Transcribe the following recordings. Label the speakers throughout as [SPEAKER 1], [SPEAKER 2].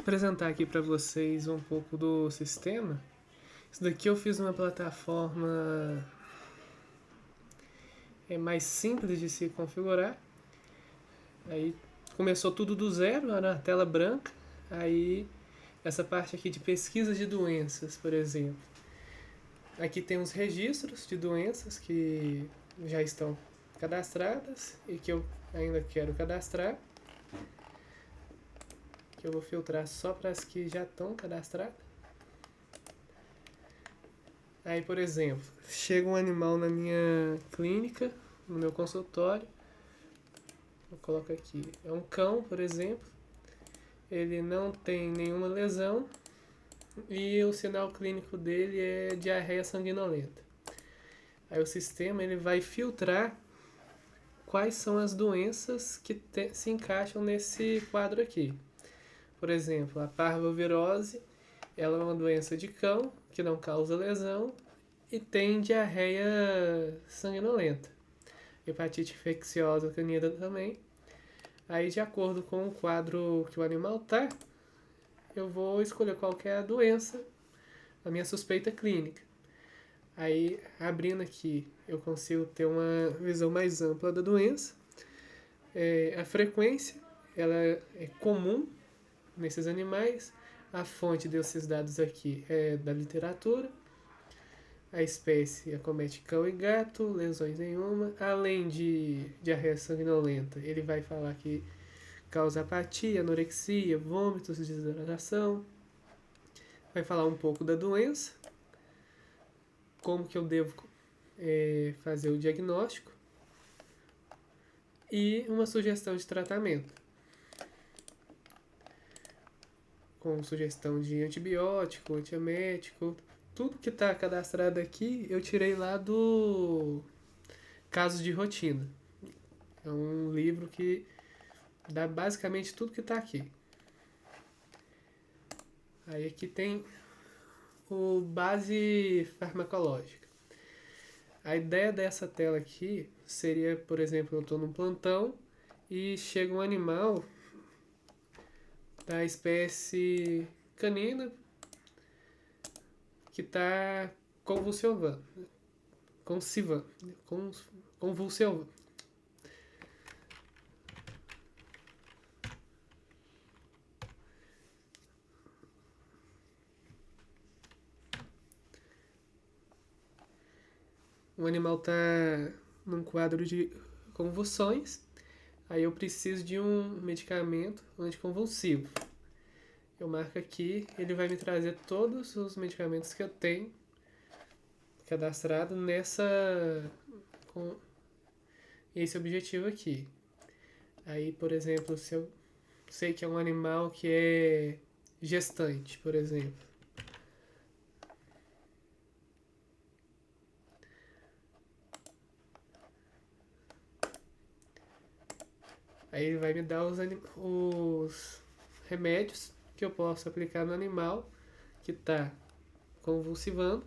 [SPEAKER 1] apresentar aqui para vocês um pouco do sistema. Isso daqui eu fiz numa plataforma mais simples de se configurar. Aí começou tudo do zero, era na tela branca. Aí essa parte aqui de pesquisa de doenças, por exemplo. Aqui tem os registros de doenças que já estão cadastradas e que eu ainda quero cadastrar. Que eu vou filtrar só para as que já estão cadastradas. Aí, por exemplo, chega um animal na minha clínica, no meu consultório. Eu coloco aqui, é um cão, por exemplo. Ele não tem nenhuma lesão e o sinal clínico dele é diarreia sanguinolenta. Aí o sistema ele vai filtrar quais são as doenças que se encaixam nesse quadro aqui. Por exemplo, a parvovirose, ela é uma doença de cão que não causa lesão e tem diarreia sanguinolenta. Hepatite infecciosa canina também. Aí, de acordo com o quadro que o animal tá, eu vou escolher qual que é a doença, a minha suspeita clínica. Aí, abrindo aqui, eu consigo ter uma visão mais ampla da doença. A frequência, ela é comum nesses animais. A fonte desses dados aqui é da literatura. A espécie acomete cão e gato, lesões nenhuma. Além de diarreia sanguinolenta, ele vai falar que causa apatia, anorexia, vômitos, desidratação. Vai falar um pouco da doença, como que eu devo fazer o diagnóstico e uma sugestão de tratamento, com sugestão de antibiótico, antiemético. Tudo que está cadastrado aqui eu tirei lá do Casos de Rotina. É um livro que dá basicamente tudo que está aqui. Aí aqui tem o base farmacológica. A ideia dessa tela aqui seria, por exemplo, eu estou num plantão e chega um animal da espécie canina que está convulsionando. Convulsionando. O animal está num quadro de convulsões, aí eu preciso de um medicamento anticonvulsivo. Eu marco aqui, ele vai me trazer todos os medicamentos que eu tenho cadastrado com esse objetivo aqui. Aí, por exemplo, se eu sei que é um animal que é gestante, por exemplo. Aí ele vai me dar os remédios que eu posso aplicar no animal que está convulsivando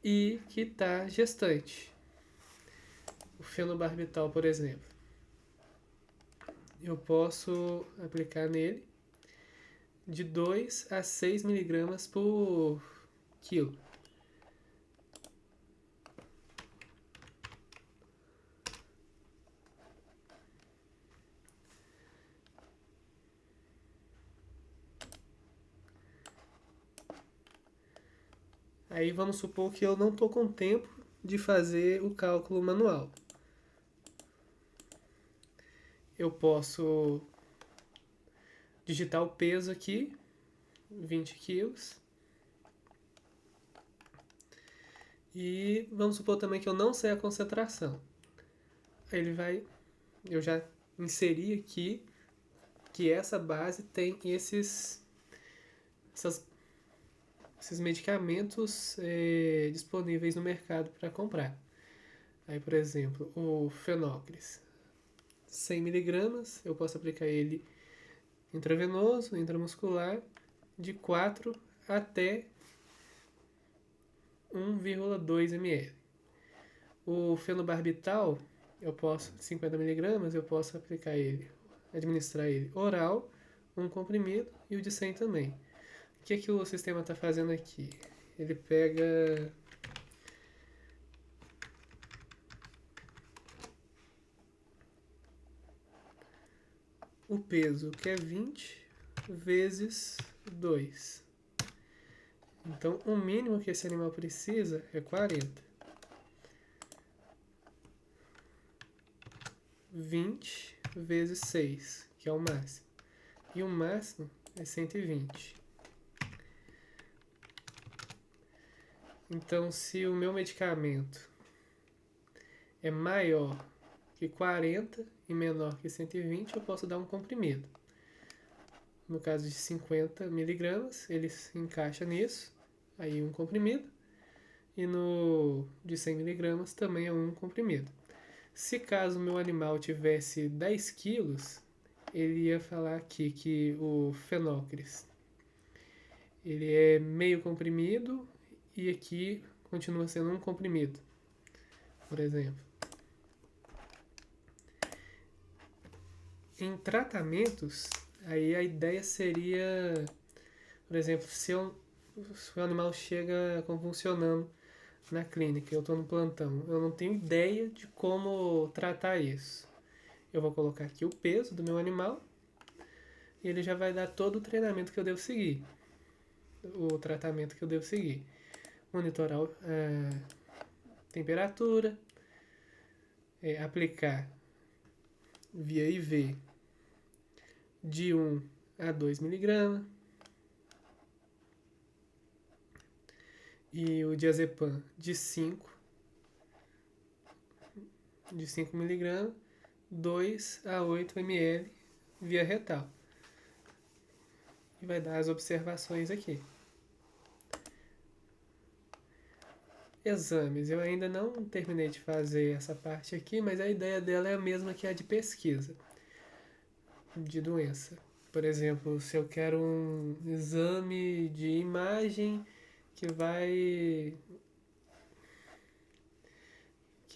[SPEAKER 1] e que está gestante. O fenobarbital, por exemplo. Eu posso aplicar nele de 2 a 6 miligramas por quilo. Aí vamos supor que eu não estou com tempo de fazer o cálculo manual. Eu posso digitar o peso aqui, 20 quilos. E vamos supor também que eu não sei a concentração. Aí eu já inseri aqui que essa base tem esses medicamentos disponíveis no mercado para comprar. Aí, por exemplo, o Fenocris, 100 miligramas, eu posso aplicar ele intravenoso, intramuscular, de 4 até 1,2 ml. O fenobarbital, eu posso, 50 miligramas, eu posso aplicar ele, administrar ele oral um comprimido e o de 100 também. O que o sistema está fazendo aqui? Ele pega o peso, que é 20 vezes 2. Então, o mínimo que esse animal precisa é 40. 20 vezes 6, que é o máximo. E o máximo é 120. Então, se o meu medicamento é maior que 40 e menor que 120, eu posso dar um comprimido. No caso de 50 miligramas, ele se encaixa nisso, aí um comprimido. E no de 100 miligramas também é um comprimido. Se caso o meu animal tivesse 10 quilos, ele ia falar aqui que o fenócris ele é meio comprimido e aqui continua sendo um comprimido, por exemplo. Em tratamentos, aí a ideia seria, por exemplo, se o animal chega convulsionando na clínica, eu estou no plantão, eu não tenho ideia de como tratar isso. Eu vou colocar aqui o peso do meu animal e ele já vai dar todo o treinamento que eu devo seguir, o tratamento que eu devo seguir. Monitorar a temperatura, aplicar via IV de 1 a 2 miligramas e o diazepam de 5 miligramas, 2 a 8 ml via retal. E vai dar as observações aqui. Exames, eu ainda não terminei de fazer essa parte aqui, mas a ideia dela é a mesma que a de pesquisa de doença. Por exemplo, se eu quero um exame de imagem que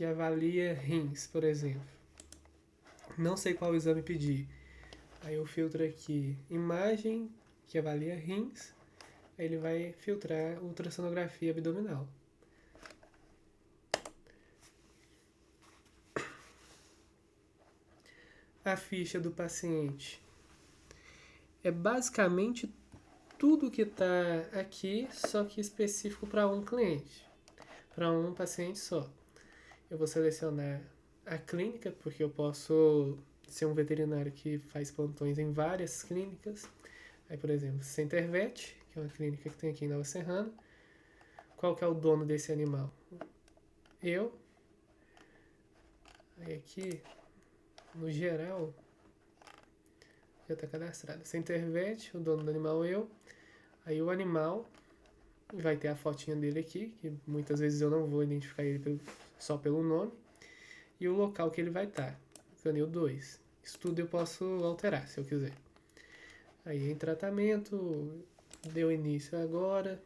[SPEAKER 1] avalia rins, por exemplo. Não sei qual exame pedir. Aí eu filtro aqui imagem que avalia rins, aí ele vai filtrar ultrassonografia abdominal. A ficha do paciente é basicamente tudo que está aqui, só que específico para um cliente, para um paciente só. Eu vou selecionar a clínica, porque eu posso ser um veterinário que faz plantões em várias clínicas. Aí, por exemplo, Centervet, que é uma clínica que tem aqui em Nova Serrana. Qual que é o dono desse animal? Eu. Aí aqui, no geral, já está cadastrado. Centervet, o dono do animal eu. Aí o animal vai ter a fotinha dele aqui, que muitas vezes eu não vou identificar ele só pelo nome. E o local que ele vai estar. Canil 2. Isso tudo eu posso alterar, se eu quiser. Aí em tratamento, deu início agora.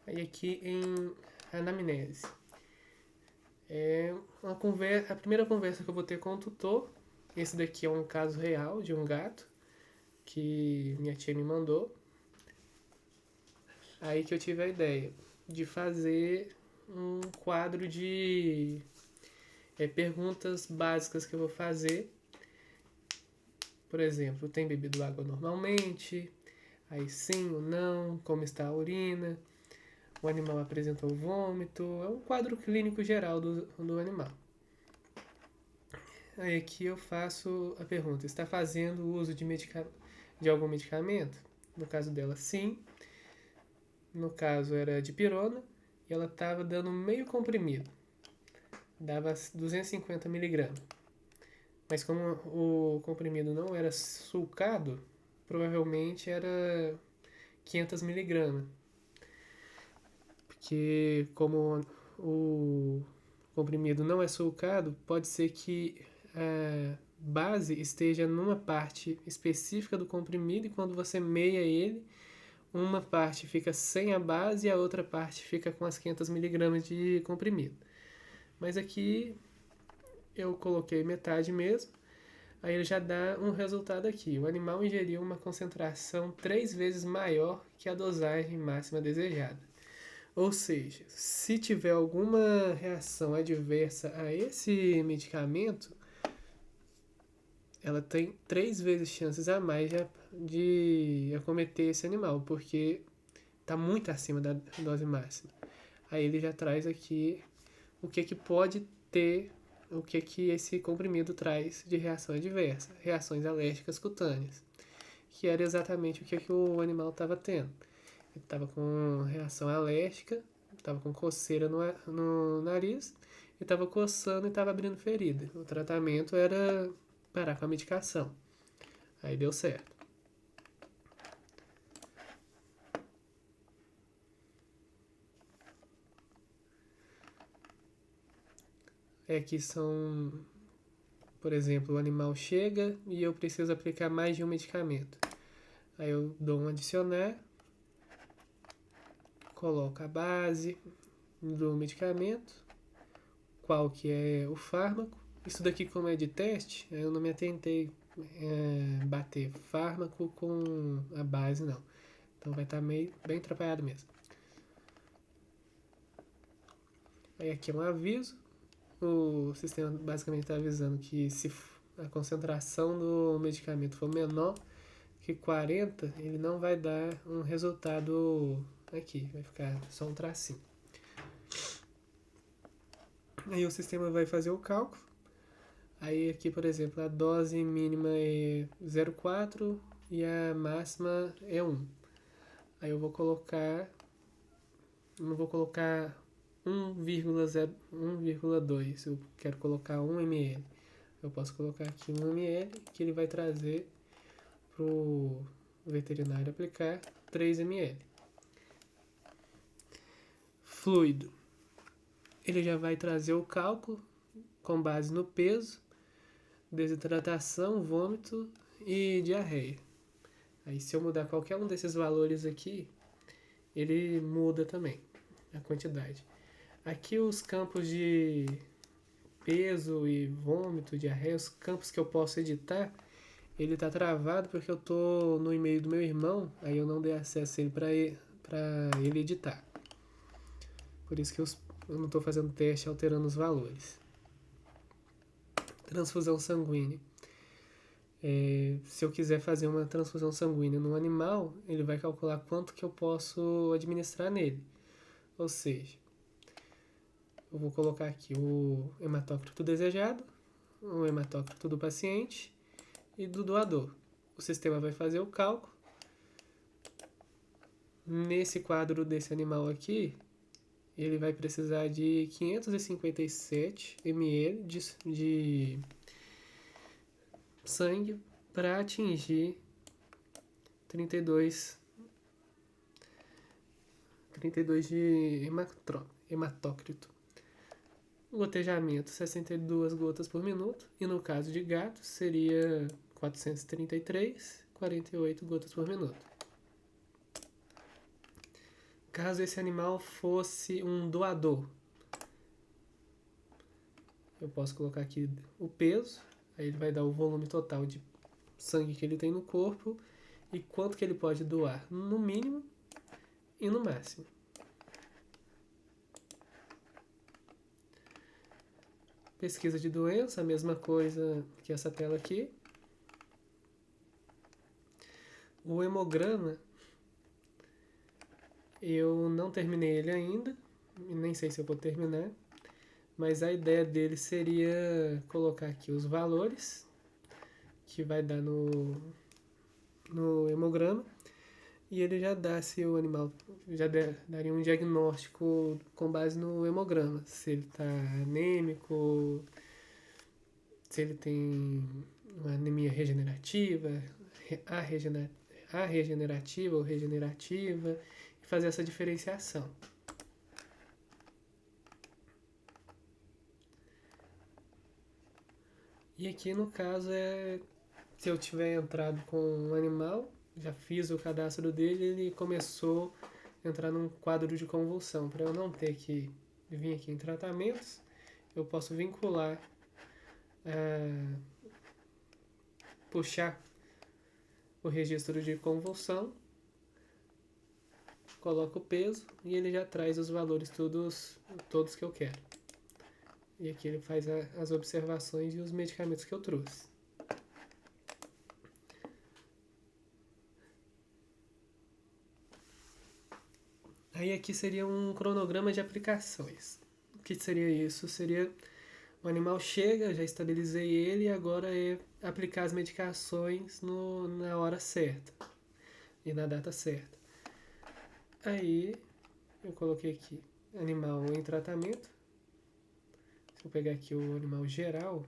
[SPEAKER 1] Aí aqui em anamnese. É a primeira conversa que eu vou ter com o tutor. Esse daqui é um caso real de um gato que minha tia me mandou. Aí que eu tive a ideia de fazer um quadro de perguntas básicas que eu vou fazer. Por exemplo, tem bebido água normalmente? Aí sim ou não? Como está a urina? O animal apresentou vômito? É um quadro clínico geral do animal. Aí aqui eu faço a pergunta: está fazendo uso de algum medicamento? No caso dela, sim. No caso era dipirona e ela estava dando meio comprimido. dava 250 miligramas. Mas como o comprimido não era sulcado, provavelmente era 500 miligramas. Porque como o comprimido não é sulcado, pode ser que a base esteja numa parte específica do comprimido e quando você meia ele, uma parte fica sem a base e a outra parte fica com as 500 miligramas de comprimido. Mas aqui eu coloquei metade mesmo, aí ele já dá um resultado aqui. O animal ingeriu uma concentração 3 vezes maior que a dosagem máxima desejada. Ou seja, se tiver alguma reação adversa a esse medicamento, ela tem 3 vezes chances a mais de acometer esse animal, porque está muito acima da dose máxima. Aí ele já traz aqui o que pode ter, o que esse comprimido traz de reação adversa, reações alérgicas cutâneas, que era exatamente o que o animal estava tendo. Ele estava com reação alérgica, estava com coceira no nariz, e estava coçando e estava abrindo ferida. O tratamento era parar com a medicação. Aí deu certo. Aqui são, por exemplo, o animal chega e eu preciso aplicar mais de um medicamento. Aí eu dou um adicionar, coloco a base do medicamento, qual que é o fármaco. Isso daqui, como é de teste, eu não me atentei bater fármaco com a base, não. Então vai estar bem atrapalhado mesmo. Aí aqui é um aviso. O sistema basicamente está avisando que se a concentração do medicamento for menor que 40, ele não vai dar um resultado aqui, vai ficar só um tracinho. Aí o sistema vai fazer o cálculo. Aí aqui, por exemplo, a dose mínima é 0,4 e a máxima é 1. Aí eu vou colocar, não vou colocar 1,2, eu quero colocar 1 ml. Eu posso colocar aqui 1 ml, que ele vai trazer para o veterinário aplicar 3 ml. Fluido. Ele já vai trazer o cálculo com base no peso, desidratação, vômito e diarreia. Aí se eu mudar qualquer um desses valores aqui, ele muda também a quantidade. Aqui os campos de peso e vômito, diarreia, os campos que eu posso editar, ele tá travado porque eu tô no e-mail do meu irmão, aí eu não dei acesso a ele para ele editar. Por isso que eu não estou fazendo teste alterando os valores. Transfusão sanguínea. Se eu quiser fazer uma transfusão sanguínea no animal, ele vai calcular quanto que eu posso administrar nele. Ou seja, eu vou colocar aqui o hematócrito desejado, o hematócrito do paciente e do doador. O sistema vai fazer o cálculo. Nesse quadro desse animal aqui, ele vai precisar de 557 ml de sangue para atingir 32 de hematócrito. O gotejamento, 62 gotas por minuto. E no caso de gatos, seria 433, 48 gotas por minuto. Caso esse animal fosse um doador, eu posso colocar aqui o peso, aí ele vai dar o volume total de sangue que ele tem no corpo e quanto que ele pode doar, no mínimo e no máximo. Pesquisa de doença, a mesma coisa que essa tela aqui. O hemograma, eu não terminei ele ainda, nem sei se eu vou terminar, mas a ideia dele seria colocar aqui os valores que vai dar no hemograma e ele já dá se o animal daria um diagnóstico com base no hemograma, se ele está anêmico, se ele tem uma anemia regenerativa, regenerativa ou regenerativa, e fazer essa diferenciação. E aqui no caso se eu tiver entrado com um animal, já fiz o cadastro dele, ele começou a entrar num quadro de convulsão. Para eu não ter que vir aqui em tratamentos, eu posso vincular, puxar o registro de convulsão, coloco o peso e ele já traz os valores todos que eu quero. E aqui ele faz as observações e os medicamentos que eu trouxe. Aí aqui seria um cronograma de aplicações. O que seria isso? Seria o animal chega, já estabilizei ele, e agora é aplicar as medicações na hora certa e na data certa. Aí eu coloquei aqui animal em tratamento. Se eu pegar aqui o animal geral,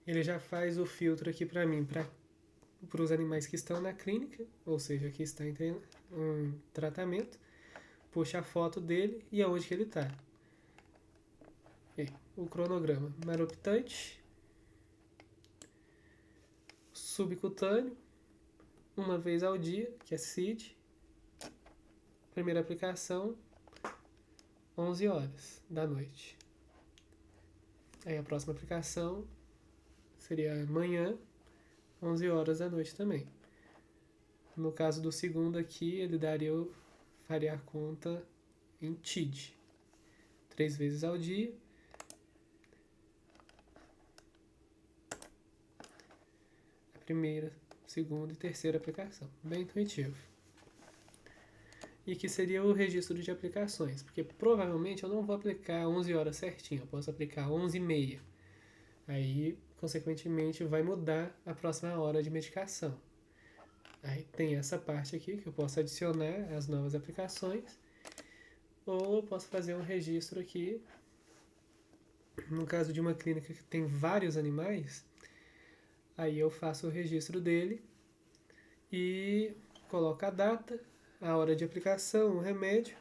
[SPEAKER 1] ele já faz o filtro aqui para mim, para os animais que estão na clínica, ou seja, que está em tratamento, puxa a foto dele e aonde que ele está. O cronograma maroptante, subcutâneo, uma vez ao dia, que é CID, primeira aplicação, 11 horas da noite. Aí a próxima aplicação seria amanhã, 11 horas da noite também. No caso do segundo aqui, ele faria a conta em TID. 3 vezes ao dia. A primeira, segunda e terceira aplicação. Bem intuitivo. E que seria o registro de aplicações, porque provavelmente eu não vou aplicar 11 horas certinho, eu posso aplicar 11h30. Aí, consequentemente, vai mudar a próxima hora de medicação. Aí tem essa parte aqui que eu posso adicionar as novas aplicações, ou eu posso fazer um registro aqui. No caso de uma clínica que tem vários animais, aí eu faço o registro dele e coloco a data, a hora de aplicação, o remédio.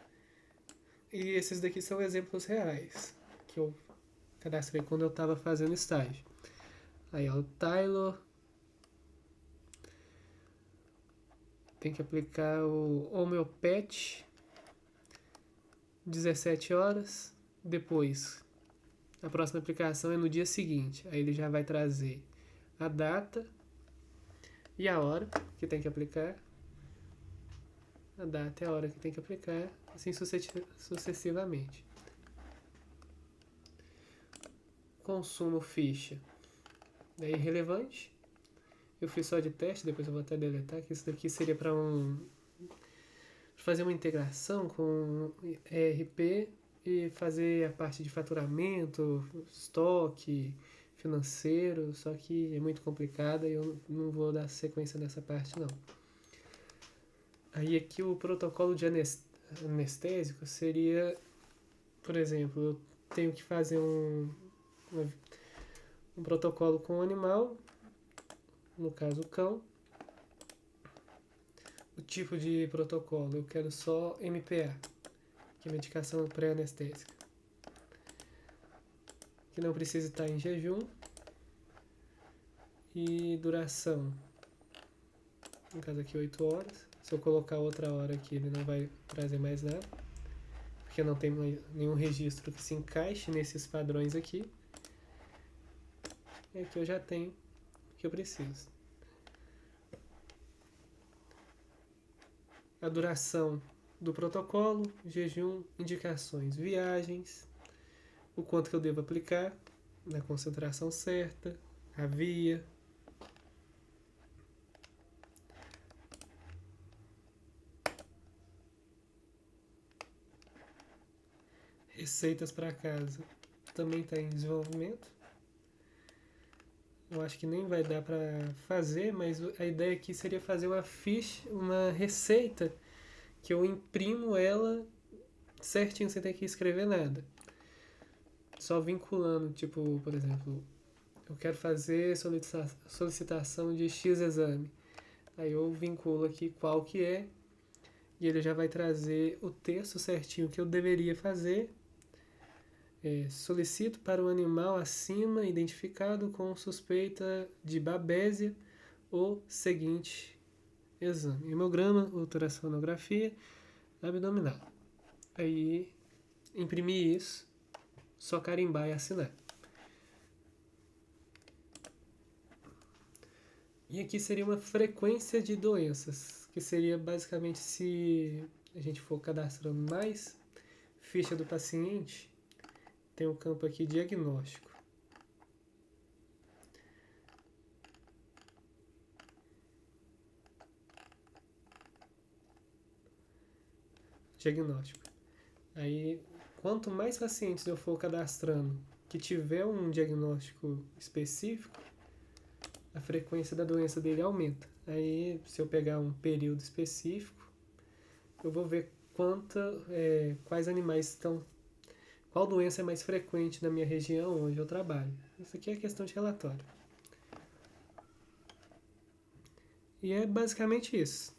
[SPEAKER 1] E esses daqui são exemplos reais que eu cadastrei quando eu estava fazendo estágio. Aí ó, o Taylor tem que aplicar o Homeopet 17 horas. Depois, a próxima aplicação é no dia seguinte. Aí ele já vai trazer a data e a hora que tem que aplicar. A data e a hora que tem que aplicar, assim sucessivamente. Consumo ficha é irrelevante. Eu fiz só de teste, depois eu vou até deletar, que isso daqui seria para fazer uma integração com ERP e fazer a parte de faturamento, estoque, financeiro, só que é muito complicada e eu não vou dar sequência nessa parte não. Aí aqui o protocolo de anestésico seria, por exemplo, eu tenho que fazer um protocolo com o animal, no caso o cão. O tipo de protocolo, eu quero só MPA, que é medicação pré-anestésica, que não precisa estar em jejum, e duração, no caso aqui 8 horas. Se eu colocar outra hora aqui, ele não vai trazer mais nada, porque não tem nenhum registro que se encaixe nesses padrões aqui. E aqui eu já tenho o que eu preciso. A duração do protocolo, jejum, indicações, viagens, o quanto que eu devo aplicar, na concentração certa, a via. Receitas para casa também está em desenvolvimento. eu acho que nem vai dar para fazer, mas a ideia aqui seria fazer uma ficha, uma receita que eu imprimo ela certinho, sem ter que escrever nada. Só vinculando, tipo, por exemplo, eu quero fazer solicitação de X exame. Aí eu vinculo aqui qual que é, e ele já vai trazer o texto certinho que eu deveria fazer. Solicito para o animal acima identificado com suspeita de babésia o seguinte exame: hemograma, ultrassonografia abdominal. Aí imprimir isso, só carimbar e assinar. E aqui seria uma frequência de doenças, que seria basicamente se a gente for cadastrando mais ficha do paciente, tem um campo aqui diagnóstico. Diagnóstico. Aí, quanto mais pacientes eu for cadastrando que tiver um diagnóstico específico, a frequência da doença dele aumenta. Aí, se eu pegar um período específico, eu vou ver quais animais estão, qual doença é mais frequente na minha região onde eu trabalho. Isso aqui é questão de relatório. E é basicamente isso.